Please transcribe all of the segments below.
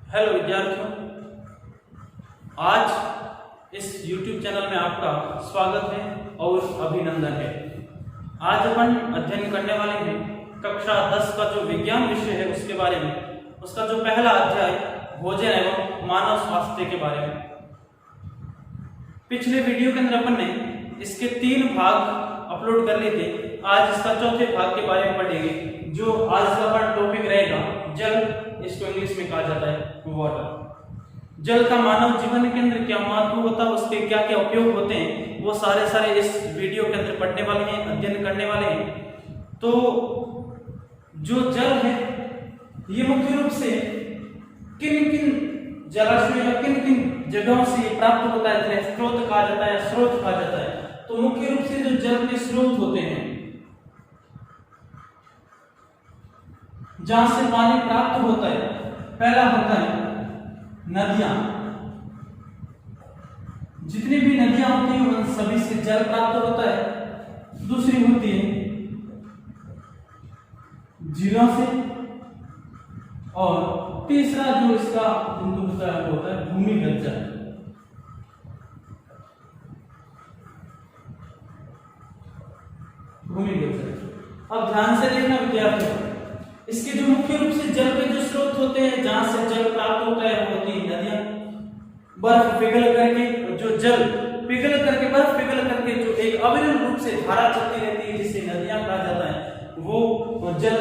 Hello विद्यार्थियों, आज इस YouTube चैनल में आपका स्वागत है और अभिनंदन है। आज अपन अध्ययन करने वाले हैं कक्षा 10 का जो विज्ञान विषय है उसके बारे में। उसका जो पहला अध्याय भोजन एवं मानव स्वास्थ्य के बारे में। पिछले वीडियो के अंदर अपन ने इसके 3 भाग अपलोड कर लिए थे। आज इसका चौथे भाग के बारे में पढ़ेंगे। जो आज का टॉपिक रहेगा जल, इसको इंग्लिश में कहा जाता है वाटर। जल का मानव जीवन के अंदर क्या महत्व होता है, उसके क्या क्या उपयोग होते हैं, वो सारे इस वीडियो के अंदर पढ़ने वाले हैं, अध्ययन करने वाले हैं। तो जो जल है ये मुख्य रूप से किन किन जलाशयों या किन किन जगहों से प्राप्त होता है, जिन्हें स्रोत कहा जाता है, स्रोत कहा जाता है। तो मुख्य रूप से जो जल के स्रोत होते हैं, जहां से पानी प्राप्त होता है, पहला होता है नदियां। जितनी भी नदियां होती हैं उन सभी से जल प्राप्त होता है। दूसरी होती है झीलों से, और तीसरा जो इसका बिंदु होता है वो होता है भूमिगत जल। भूमिगत जल। अब ध्यान से देखना विद्यार्थियों, इसके जो मुख्य रूप से जल के जो स्रोत होते हैं, जहां से जल प्राप्त होता है, वो होती है नदियां। बर्फ पिघल करके जो जल पिघल करके, बर्फ पिघल करके जो एक अविरल रूप से धारा चलती रहती है, जिसे नदियां कहा जाता है, वो जल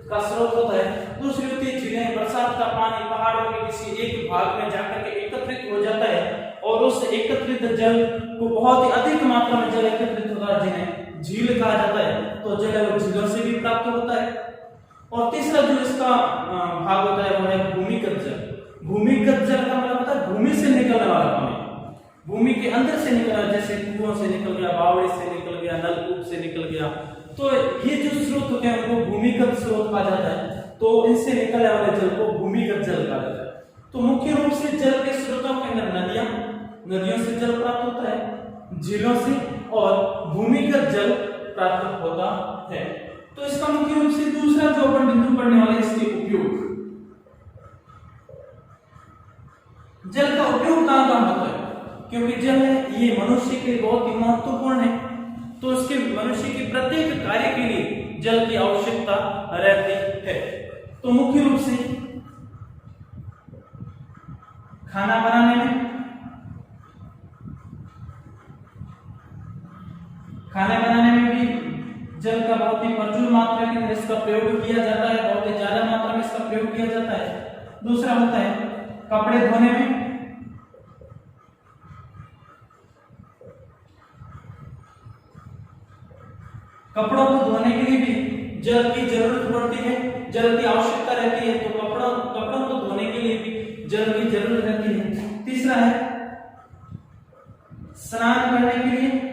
का स्रोत होता है। दूसरी होती है झीलें। बरसात का पानी पहाड़ों के किसी एक भाग में जाकर के एकत्रित हो जाता है, और उस एकत्रित जल को बहुत ही अधिक मात्रा में जल एकत्रित होता है, जिन्हें झील कहा जाता है। तो जल वो झीलों से भी प्राप्त होता है। और तीसरा जो इसका भाग होता है वो है भूमिगत जल। भूमिगत जल का मतलब होता है भूमि से निकलने वाला पानी, भूमि के अंदर से निकलना, जैसे कुओं से निकल गया, बावड़े से निकल गया, नलकूप से निकल गया। तो ये जो स्रोत होते हैं उनको भूमिगत स्रोत कहा जाता है। तो इनसे निकलने वाले जल को भूमिगत जल कहा जाता है। तो मुख्य रूप से जल के स्रोतों के अंदर नदियों से जल प्राप्त होता है, झीलों से, और भूमिगत जल प्राप्त होता है। तो इसका मुख्य रूप से दूसरा जो अपन बिंदु पढ़ने वाले इसके उपयोग। जल का उपयोग कहां कहां होता है, क्योंकि जल है ये मनुष्य के लिए बहुत ही महत्वपूर्ण है। तो उसके मनुष्य के प्रत्येक कार्य के लिए जल की आवश्यकता रहती है। तो मुख्य रूप से खाना बनाने में, भी जल का बहुत ही प्रचुर मात्रा के अंदर इसका प्रयोग किया जाता है, बहुत ही ज्यादा मात्रा में इसका प्रयोग किया जाता है। दूसरा होता है कपड़े धोने में, कपड़ों को धोने के लिए भी जल की जरूरत पड़ती है, जल की आवश्यकता रहती है। तो कपड़ों को धोने के लिए भी जल की जरूरत रहती है। तीसरा है स्नान करने के लिए,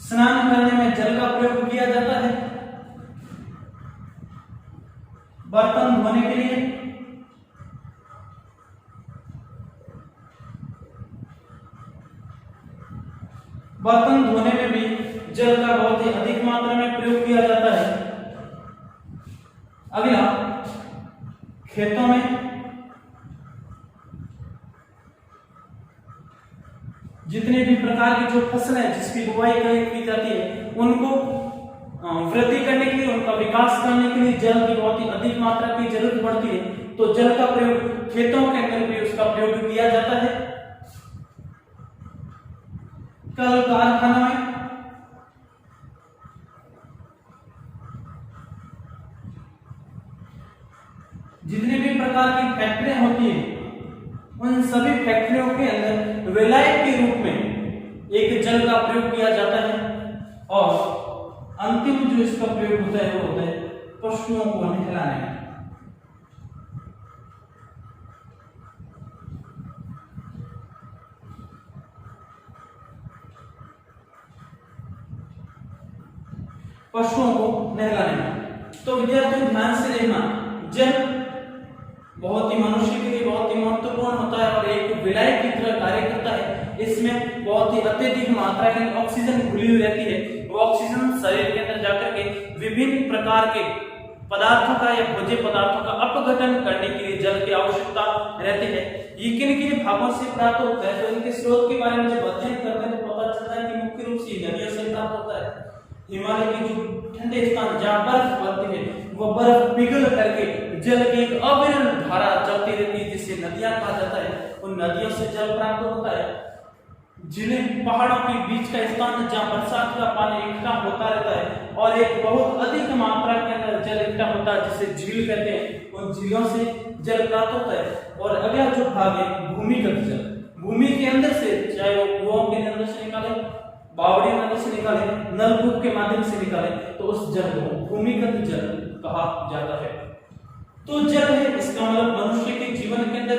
स्नान करने में जल का प्रयोग किया जाता है। बर्तन धोने के लिए, बर्तन धोने में भी जल का बहुत ही अधिक मात्रा में प्रयोग किया जाता है। अगला खेतों में, जितने भी प्रकार की जो फसलें जिसकी बुआई की जाती है, उनको वृद्धि करने के लिए, उनका विकास करने के लिए जल की बहुत ही अधिक मात्रा की जरूरत पड़ती है। तो जल का प्रयोग खेतों के अंदर भी उसका प्रयोग किया जाता है। कल कारखाना में, जितनी भी प्रकार की फैक्ट्रियां होती है, उन सभी फैक्ट्रियों के अंदर विलायक के रूप में एक जल का प्रयोग किया जाता है। और अंतिम जो इसका प्रयोग होता है वो होता है पशुओं को नहलाने में। पशुओं को नहलाने में। तो विद्यार्थियों ध्यान से देखना, जल बहुत ही मनुष्य के लिए बहुत ही महत्वपूर्ण होता है और एक विलायक की तरह कार्य करता है। इसमें बहुत ही अत्यधिक मात्रा में ऑक्सीजन घुली हुई रहती है। वो ऑक्सीजन शरीर के अंदर जाकर के विभिन्न प्रकार के पदार्थों का या भोज्य पदार्थों का अपघटन करने के लिए जल की आवश्यकता रहती है। ये किन किन भागों से प्राप्त होता है, तो इनके स्रोत के बारे में जब अध्ययन करते हैं तो पता चलता है कि मुख्य रूप से नदियों से प्राप्त होता है। हिमालय के जो ठंडे स्थान जहाँ बर्फ पड़ती है वो बर्फ पिघल करके जल की एक अविरल धारा चलती रहती है जिसे नदियां कहा जाता है। उन नदियों से जल प्राप्त होता है। जिन्हें पहाड़ों के बीच का स्थान जहाँ बरसात का पानी इकट्ठा होता रहता है और एक बहुत अधिक मात्रा के अंदर जल इकट्ठा होता है जिसे झील कहते हैं, उन झीलों से जल प्राप्त होता है। और अगला जो भाग है भूमिगत जल, भूमि के अंदर से, चाहे वो कुओं के अंदर से निकाले, बावड़ी के अंदर से निकाले, नलकूप के माध्यम से निकाले, तो उस जल को भूमिगत जल कहा जाता है। तो जल है, इसका मतलब मनुष्य के जीवन के अंदर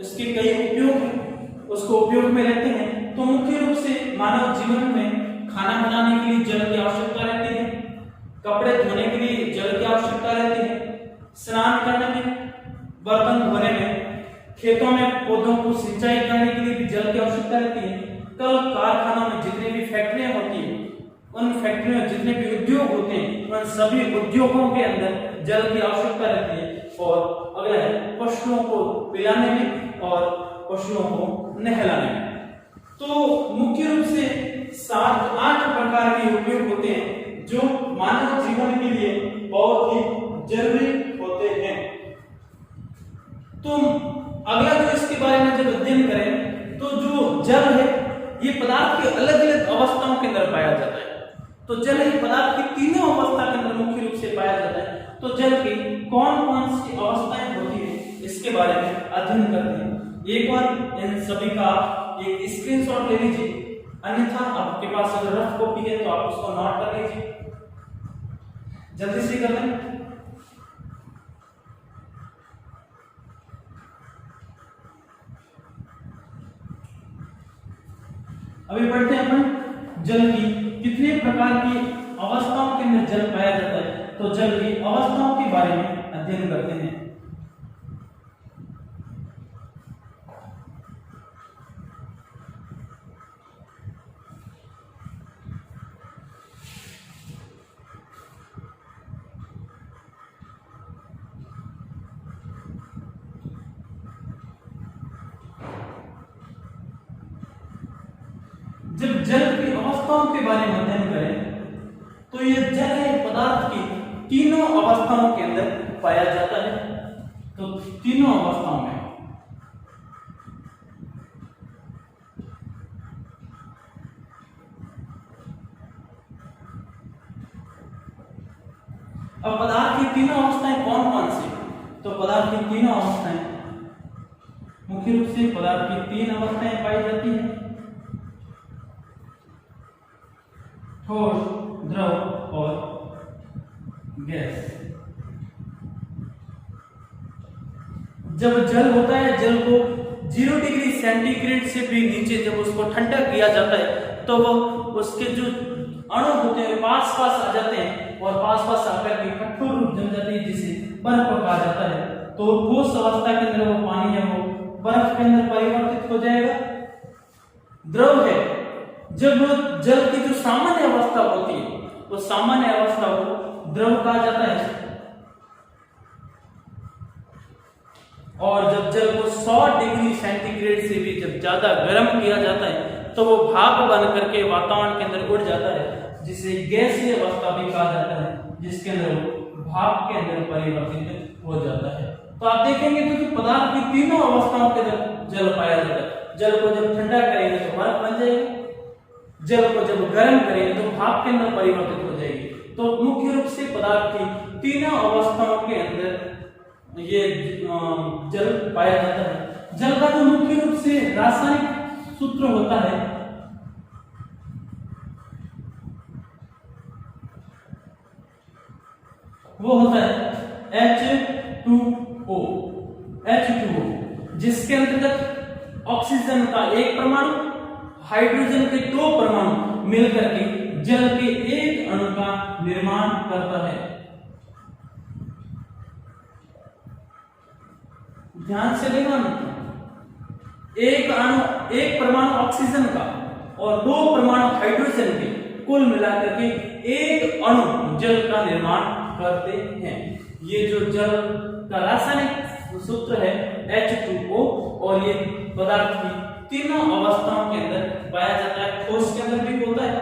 उसके कई उपयोग हैं, उसको उपयोग में लेते हैं। तो मुख्य रूप से मानव जीवन में खाना बनाने के लिए जल की आवश्यकता रहती है, कपड़े धोने के लिए जल की आवश्यकता रहती है, स्नान करने में, बर्तन धोने में, खेतों में पौधों को सिंचाई करने के लिए भी जल की आवश्यकता रहती है। कल कारखानों में जितनी भी फैक्ट्रियां होती हैं, उन फैक्ट्रियों में जितने भी उद्योग होते हैं, उन सभी उद्योगों के अंदर जल की आवश्यकता रहती है। और अगला है पशुओं को पिलाने में और पशुओं को नहलाने में। तो मुख्य रूप से 7-8 प्रकार के उपयोग होते हैं जो मानव जीवन के लिए बहुत ही जरूरी होते हैं। तो अगला जो इसके बारे में जब अध्ययन करें तो जो जल है ये पदार्थ के अलग अलग अवस्थाओं के अंदर पाया जाता है। तो जल ये पदार्थ की तीनों अवस्था के अंदर मुख्य रूप से पाया जाता है। तो जल की कौन कौन सी अवस्थाएं होती है इसके बारे में अध्ययन करते हैं। एक बार इन सभी का एक स्क्रीनशॉट ले लीजिए, अन्यथा आपके पास अगर रफ कॉपी है तो आप उसको नोट कर लीजिए, जल्दी से कर लें। अभी पढ़ते हैं अपन जल की कितने प्रकार की अवस्थाओं के अंदर जल पाया जाता है। तो जल की अवस्थाओं के बारे में अध्ययन करते हैं। जब जल की अवस्थाओं के बारे में अध्ययन करें तो यह जल है पदार्थ की तीनों अवस्थाओं के अंदर पाया जाता है। तो तीनों अवस्थाओं में अब पदार्थ की तीनों अवस्थाएं कौन कौन सी? तो पदार्थ की तीनों अवस्थाएं मुख्य रूप से पदार्थ की 3 अवस्थाएं पाई जाती हैं, ठोस, द्रव और गैस। जब जल होता है, जल को 0 डिग्री सेंटीग्रेड से भी नीचे जब उसको ठंडा किया जाता है तो वो उसके जो अणु होते हैं पास पास आ जाते हैं और पास पास आकर के कठोर रूप जम जाते हैं जिसे बर्फ कहा जाता है। तो ठोस अवस्था के अंदर वो पानी है वो बर्फ के अंदर परिवर्तित हो जाएगा। द्रव है, जब जल की जो सामान्य अवस्था होती है तो सामान्य अवस्था को द्रव कहा जाता है। और जब जल को 100 डिग्री सेंटीग्रेड से भी जब ज्यादा गर्म किया जाता है तो वो भाप बन करके वातावरण के अंदर उड़ जाता है, जिसे गैसीय अवस्था भी कहा जाता है, जिसके अंदर वो भाप के अंदर परिवर्तित हो जाता है। तो आप देखेंगे तो जो पदार्थ की तीनों अवस्थाओं के अंदर जल पाया जाता है। जल को जब ठंडा करेंगे तो बर्फ बन जाएगी, जल को जब गर्म करेंगे तो भाप के अंदर परिवर्तित हो जाएगी। तो मुख्य रूप से पदार्थ की तीनों अवस्थाओं के अंदर ये जल पाया जाता है। जल का जो मुख्य रूप से रासायनिक सूत्र होता है वो होता है H2O, जिसके अंतर्गत ऑक्सीजन का 1 परमाणु, हाइड्रोजन के 2 परमाणु मिलकर के जल के एक अणु का निर्माण करता है। ध्यान से देखना, एक परमाणु ऑक्सीजन का और 2 परमाणु हाइड्रोजन के कुल मिलाकर के अणु जल का निर्माण करते हैं। ये जो जल का रासायनिक सूत्र है H2O, और ये पदार्थ की तीनों अवस्थाओं के अंदर पाया जाता है। ठोस के अंदर भी होता है,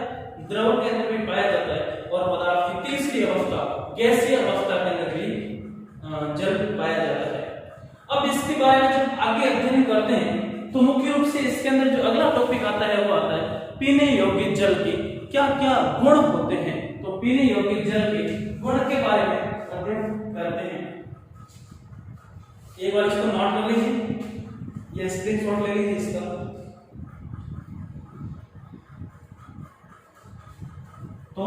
द्रव के अंदर भी पाया जाता है, और पदार्थ की तीसरी अवस्था गैसीय अवस्था के अंदर भी जल पाया जाता है। अब इसके बारे में जब आगे अध्ययन करते हैं तो मुख्य रूप से इसके अंदर जो अगला टॉपिक आता है वो आता है पीने योग्य जल के क्या क्या गुण होते हैं। तो पीने योग्य जल के गुण के बारे में अध्ययन करते हैं। एक बार इसको नोट कर लीजिए, ये स्क्रीनशॉट ले लीजिए इसका। तो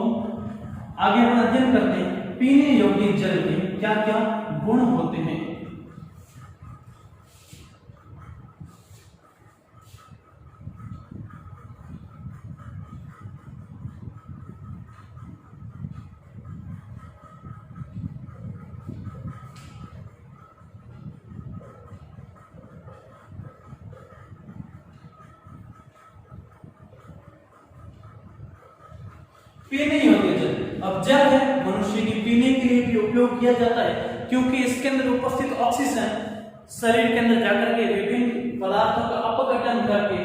आगे हम अध्ययन करते हैं पीने योग्य जल के क्या क्या गुण होते हैं। पीने योग्य जल, अब जल है मनुष्य की पीने के लिए भी उपयोग किया जाता है, क्योंकि इसके अंदर उपस्थित ऑक्सीजन शरीर के अंदर जाकर के विभिन्न पदार्थों का अपघटन करके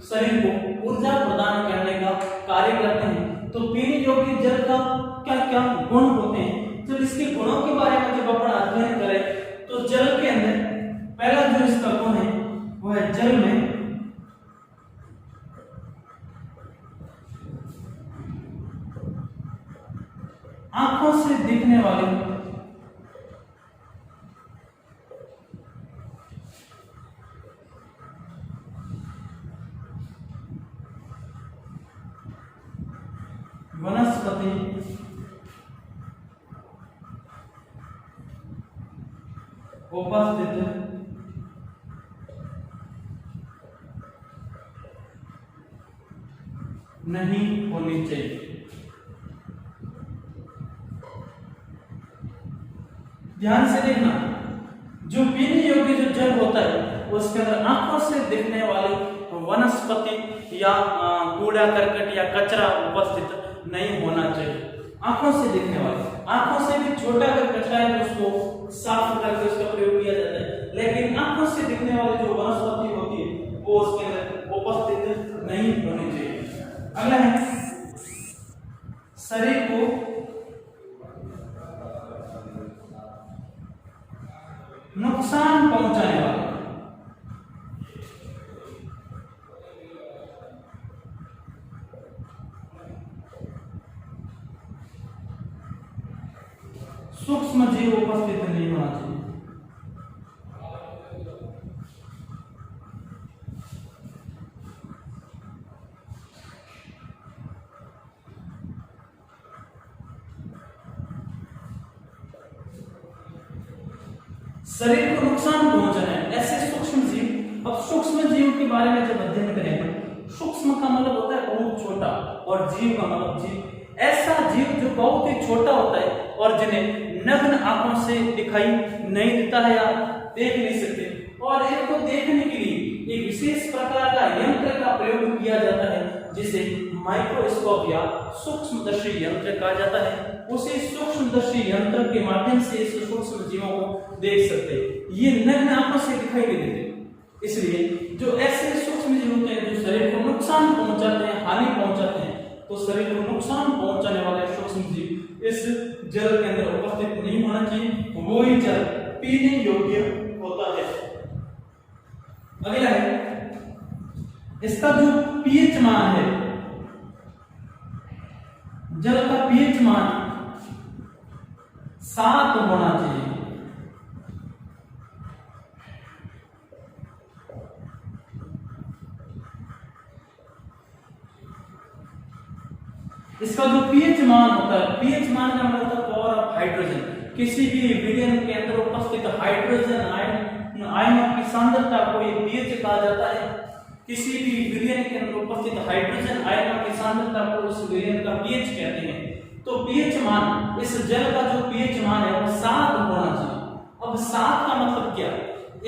शरीर को ऊर्जा प्रदान करने का कार्य करते हैं। तो पीने योग्य जल का क्या क्या गुण होते हैं, जब इसके गुणों के बारे में जब अपन अध्ययन करें तो जल के अंदर पहला जो इसका गुण है वह है जल में आंखों से दिखने वाले वनस्पति उपस्थित नहीं होनी चाहिए। ध्यान से देखना, जो पीने योग्य जो जल होता है उसके अंदर आंखों से दिखने वाली वनस्पति या कूड़ा करकट या कचरा उपस्थित नहीं होना चाहिए। आंखों से दिखने वाले, आंखों से भी छोटा अगर कचरा है तो उसको साफ करके उसका प्रयोग किया जाता है, लेकिन आंखों से दिखने वाली जो वनस्पति होती है वो उसके अंदर उपस्थित नहीं होनी चाहिए। अगला है शरीर को नुकसान पहुंचाने वाला, सूक्ष्म जीव उपस्थित नहीं होना चाहिए। शरीर को नुकसान पहुंचाना है ऐसे सूक्ष्म जीव। अब सूक्ष्म जीव के बारे में जब अध्ययन करेंगे, सूक्ष्म का मतलब होता है बहुत छोटा, और जीव का मतलब जीव ऐसा जीव जो बहुत ही छोटा होता है और जिन्हें नग्न आंखों से दिखाई नहीं देता है या देख नहीं सकते, और इनको देखने के लिए एक विशेष प्रकार का यंत्र का प्रयोग किया जाता है जिसे माइक्रोस्कोप या सूक्ष्मदर्शी यंत्र कहा जाता है। उसी सूक्ष्मदर्शी यंत्र के माध्यम से इस सूक्ष्म जीवों को देख सकते हैं। ये नग्न आंखों से दिखाई नहीं देते, इसलिए जो ऐसे सूक्ष्म जीव होते हैं जो शरीर को नुकसान पहुंचाते हैं, हानि पहुंचाते हैं, तो शरीर को नुकसान पहुंचाने वाले सूक्ष्म जीव इस जल के अंदर उपस्थित नहीं होना चाहिए, वो ही जल पीने योग्य होता है। अगला है इसका जो पीएच मान है, जल का पीएच मान 7 होना चाहिए। इसका जो पीएच मान होता है, पीएच मान का मतलब होता है पावर ऑफ हाइड्रोजन। किसी भी विलयन के अंदर उपस्थित हाइड्रोजन आयनों की सांद्रता को ये पीएच कहा जाता है। किसी भी विलयन के अंदर उपस्थित हाइड्रोजन आयनों की सांद्रता को उस विलयन का पीएच कहते हैं। तो पीएच मान, इस जल का जो पीएच मान है वो 7 होना चाहिए। अब 7 का मतलब क्या?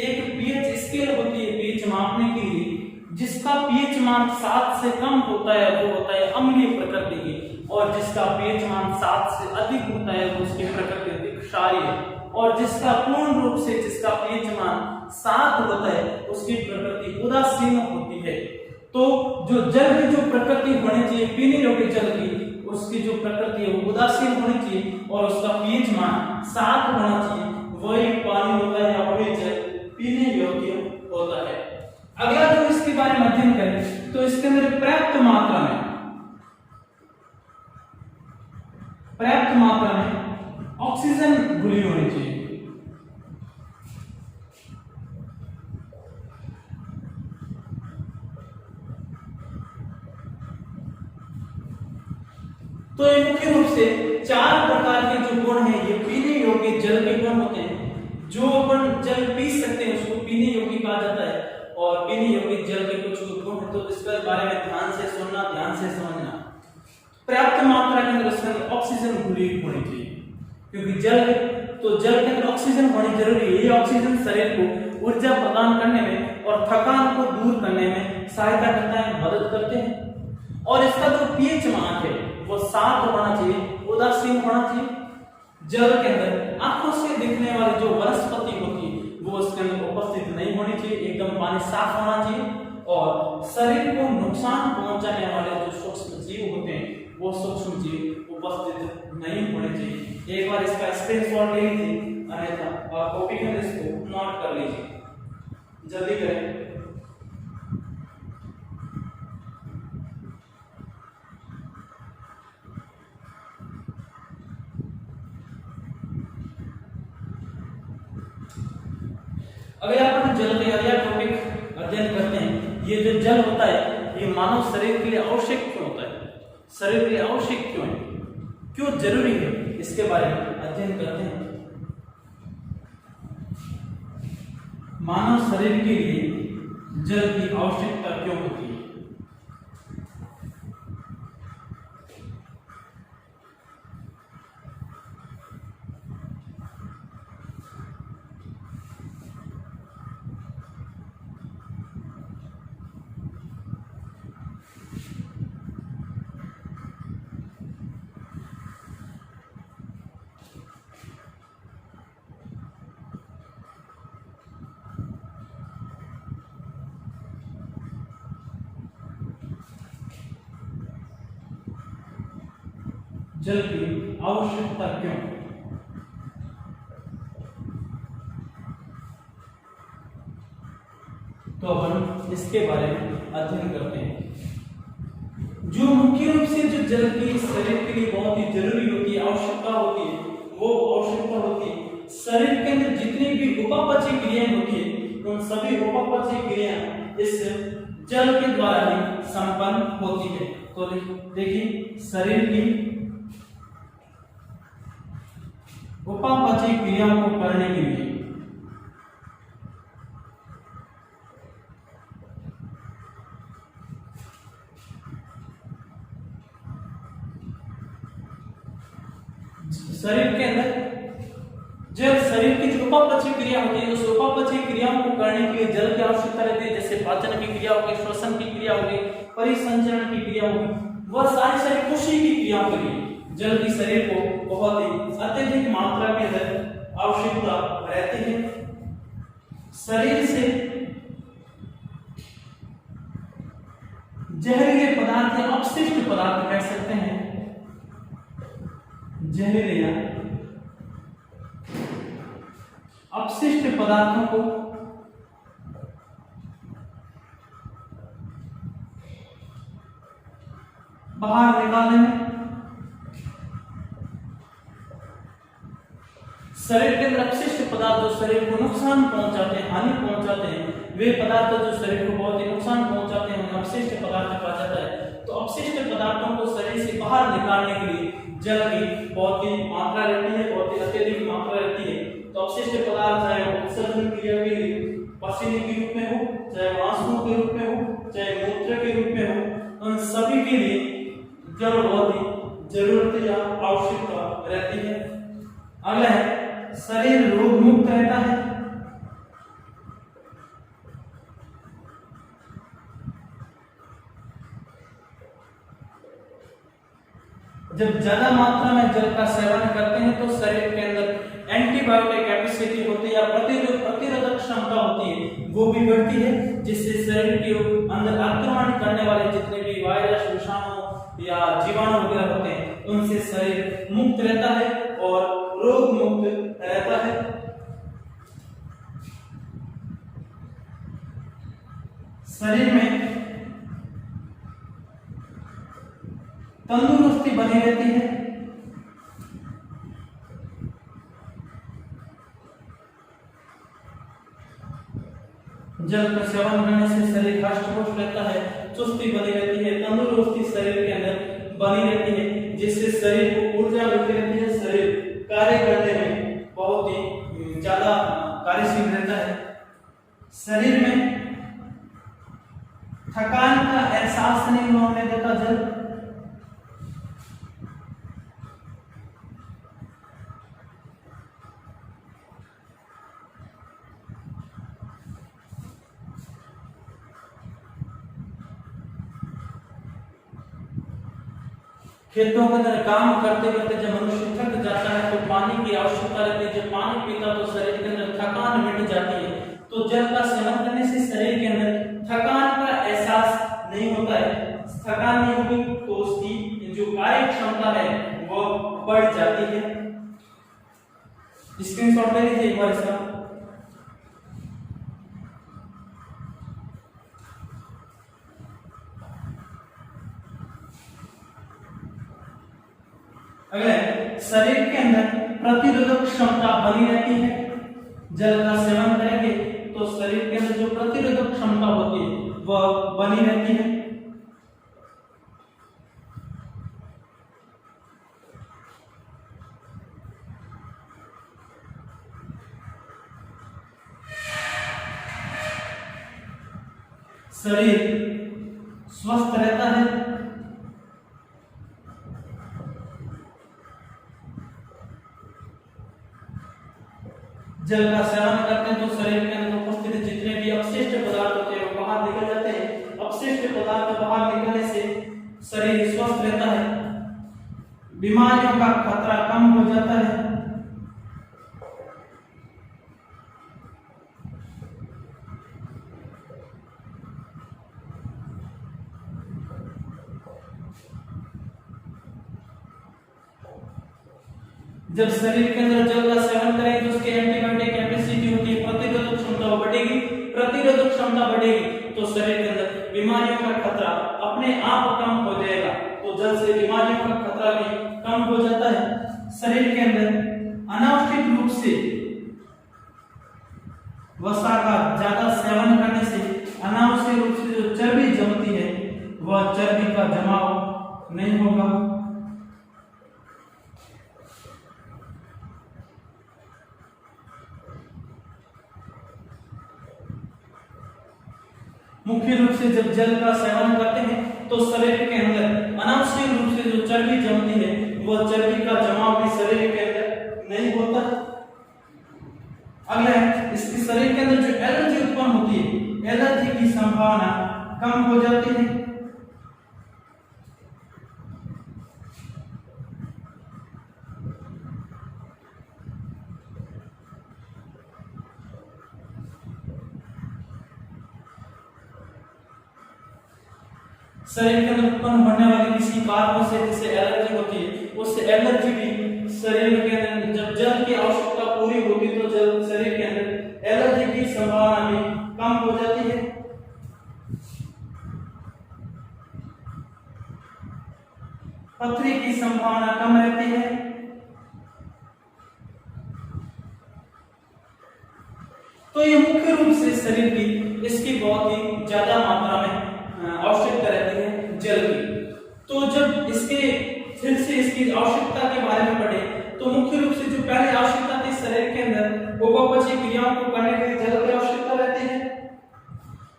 एक पीएच स्केल होती है पीएच मापने के लिए, जिसका पीएच मान 7 से कम होता है वो होता है अम्लीय प्रकृति की। और जिसका पीएच मान 7 से अधिक होता है वो उसकी प्रकृति अधिक क्षारीय है, और जिसका पूर्ण रूप से जिसका पीएच मान 7 होता है उसकी प्रकृति उदासीन होती है। तो जो जल की जो प्रकृति होनी चाहिए पीने योग्य जल की, उसकी जो प्रकृति है वो उदासीन होनी चाहिए और उसका पीएच मान 7 होना चाहिए, वही पानी होता है या वही जल पीने योग्य होता है। अगला जो इसके बारे में अध्ययन करें तो इसके अंदर पर्याप्त मात्रा में ऑक्सीजन घुली होनी चाहिए। तो ये मुख्य रूप से 4 प्रकार के जो गुण हैं ये पीने योग्य जल के गुण होते हैं। जो अपन जल पी सकते हैं उसको पीने योग्य कहा जाता है, और पीने योग्य जल के कुछ गुण हैं तो इसके बारे में ध्यान से सुनना, ध्यान से समझना। पर्याप्त मात्रा के अंदर उसमें ऑक्सीजन घुली होनी चाहिए, क्योंकि जल तो जल के अंदर ऑक्सीजन होनी जरूरी है। ये ऑक्सीजन शरीर को ऊर्जा प्रदान करने में और थकान को दूर करने में सहायता करता है, मदद करते हैं। और इसका जो पीएच मान है वो 7 होना चाहिए, उदासीन होना चाहिए। जल के अंदर आंखों से दिखने वाली जो वनस्पति होती है वो उसके अंदर उपस्थित नहीं होनी चाहिए, एकदम पानी साफ होना चाहिए। और शरीर को नुकसान पहुंचाने वाले जो सूक्ष्म जीव होते हैं वो सूक्ष्म जीव उपस्थित नहीं होने चाहिए। एक बार इसका स्क्रीनशॉट ले लीजिए, अन्यथा आप कॉपी कर इसको नोट कर लीजिए, जल्दी करें। अगर आप जल के अगला टॉपिक अध्ययन करते हैं, ये जो जल होता है ये मानव शरीर के लिए आवश्यक क्यों होता है, शरीर के लिए आवश्यक क्यों है, क्यों जरूरी है, इसके बारे में अध्ययन करते हैं। मानव शरीर के लिए जल की आवश्यकता क्यों होती है। जल की आवश्यकता क्यों। तो हम इसके बारे में अध्ययन करते हैं। जो मुख्य रूप से जो जल की शरीर के लिए बहुत ही जरूरी होती है, आवश्यकता होती है, वो आवश्यकता होती है शरीर के अंदर जितनी भी उपापचय क्रियाएं होती है उन सभी उपापचय क्रियाएं इस जल के द्वारा ही संपन्न होती है। तो देखिए शरीर की उपापचय क्रियाओं को करने के लिए शरीर के अंदर जब शरीर की जो उपापचय क्रिया होती है उस उपापचय क्रियाओं को करने के लिए जल की आवश्यकता रहती है। जैसे पाचन की क्रिया हो गई, श्वसन की क्रिया हो गई, परिसंचरण की क्रिया हो गई, वह सारी कोशिकीय की क्रियाओं के लिए जल की शरीर को बहुत ही अत्यधिक मात्रा के अंदर आवश्यकता रहती है। शरीर से जहरीले पदार्थ या अपशिष्ट पदार्थ कह सकते हैं, जहरीले या अपशिष्ट पदार्थों को बाहर निकालने में शरीर के अंदर अपशिष्ट पदार्थ जो शरीर को नुकसान पहुंचाते हैं, हानि पहुंचाते हैं, वे पदार्थ जो शरीर को बहुत ही नुकसान पहुंचाते हैं उन्हें अपशिष्ट पदार्थ कहा जाता है। तो अपशिष्ट पदार्थों को शरीर से बाहर निकालने के लिए जल की बहुत ही मात्रा रहती है, बहुत ही अत्यधिक मात्रा रहती है। तो अपशिष्ट पदार्थ चाहे उत्सर्जन क्रिया के लिए पसीने के रूप में हो, चाहे आंसुओं के रूप में हो, चाहे मूत्र के रूप में हो, उन सभी के लिए जल बहुत ही जरूरत या आवश्यकता रहती है। अगला है शरीर रोग मुक्त रहता है। जब ज्यादा मात्रा में जल का सेवन करते हैं तो शरीर के अंदर एंटीबायोटिक कैपेसिटी होती है या प्रतिरोधक क्षमता होती है वो भी बढ़ती है, जिससे शरीर के अंदर आक्रमण करने वाले जितने भी वायरस, विषाणु या जीवाणु वगैरह होते हैं उनसे शरीर मुक्त रहता है और रोग मुक्त रहता है। शरीर में तंदुरुस्ती बनी रहती है। जल का सेवन करने से शरीर हष्ट-पुष्ट रहता है, चुस्ती बनी रहती है, तंदुरुस्ती शरीर के अंदर बनी रहती है, जिससे शरीर को ऊर्जा मिलती रहती है, शरीर कार्य करने में बहुत ही ज्यादा कार्यशील रहता है। शरीर में थकान का एहसास नहीं होने देता जल। खेतों के अंदर काम करते करते जब मनुष्य थक जाता है तो पानी की आवश्यकता रहती है। जब पानी पीता तो शरीर के अंदर थकान मिट जाती है। तो जल का सेवन करने से शरीर के अंदर थकान का एहसास नहीं होता है। थकान नहीं होगी तो उसकी जो कार्य क्षमता है वो बढ़ जाती है। स्क्रीनशॉट ले लीजिए एक बार इसका। अगले, शरीर के अंदर प्रतिरोधक क्षमता बनी रहती है। जल का सेवन करेंगे तो शरीर के अंदर जो प्रतिरोधक क्षमता होती है वह बनी रहती है। शरीर स्वस्थ रहता है। जल का सेवन करते हैं तो शरीर के अंदर उपस्थित जितने भी अपशिष्ट पदार्थ होते हैं वो बाहर निकल जाते हैं। अपशिष्ट पदार्थ बाहर निकलने से शरीर स्वस्थ रहता है, बीमारियों का खतरा कम हो जाता है। जब शरीर के अंदर जल का सेवन करें तो उसकी एंटीबायोटिक कैपेसिटी होती है, प्रतिरोधक क्षमता बढ़ेगी। प्रतिरोधक क्षमता बढ़ेगी तो शरीर के अंदर बीमारियों का खतरा अपने आप कम हो जाएगा। तो जल से बीमारियों का खतरा भी कम हो जाता है। शरीर के अंदर अनावश्यक रूप से वसा का ज्यादा सेवन करने से अनावश्यक रूप से जो चर्बी जमती है वह चर्बी का जमाव नहीं होगा। मुख्य रूप से जब जल का सेवन करते हैं तो शरीर के अंदर अनावश्यक रूप से जो चर्बी जमती है वह चर्बी का जमाव भी शरीर के अंदर नहीं होता। अगला है, इसके शरीर के अंदर जो एलर्जी उत्पन्न होती है, एलर्जी की संभावना कम हो जाती है। शरीर के अंदर उत्पन्न होने वाली किसी कारणों से जैसे एलर्जी होती है, उससे एलर्जी भी शरीर के अंदर जब जल की आवश्यकता पूरी होती है तो जल शरीर के अंदर एलर्जी की संभावना भी कम हो जाती है। पथरी की संभावना कम रहती है। तो ये मुख्य रूप से शरीर की इसकी बहुत ही ज्यादा मात्रा में आवश्यकता रहती है जल की। तो जब इसके फिर से इसकी आवश्यकता के बारे में पढ़े तो मुख्य रूप से जो पहले आवश्यकता थी शरीर के अंदर उपापचय क्रियाओं को करने के लिए जल की आवश्यकता रहती है।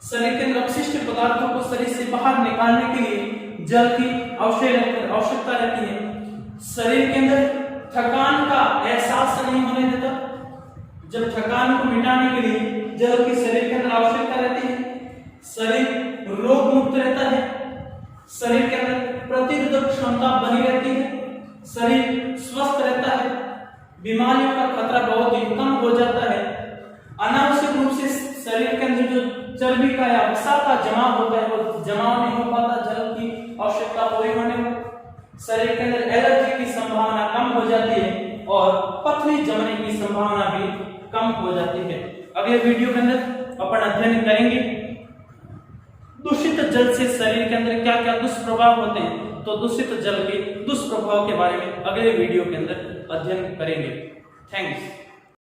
शरीर के अंदर अपशिष्ट पदार्थों को शरीर से बाहर निकालने के लिए जल की आवश्यकता रहती है। शरीर के अंदर थकान का एहसास नहीं होने देता। जब थकान को मिटाने के लिए जल की शरीर के अंदर आवश्यकता रहती है। शरीर रोग मुक्त रहता है। शरीर के अंदर प्रतिरोधक क्षमता बनी रहती है। शरीर स्वस्थ रहता है, बीमारियों का खतरा बहुत ही कम हो जाता है। अनावश्यक रूप से शरीर के अंदर जो चर्बी का या वसा का जमाव होता है वो जमाव नहीं हो पाता, जल की आवश्यकता पूरी होने पर शरीर के अंदर एलर्जी की संभावना कम हो जाती है और पथरी जमने की संभावना भी कम हो जाती है। अगले वीडियो के अंदर अपन अध्ययन करेंगे दूषित जल से शरीर के अंदर क्या क्या दुष्प्रभाव होते हैं, तो दूषित जल के दुष्प्रभाव के बारे में अगले वीडियो के अंदर अध्ययन करेंगे। थैंक्स।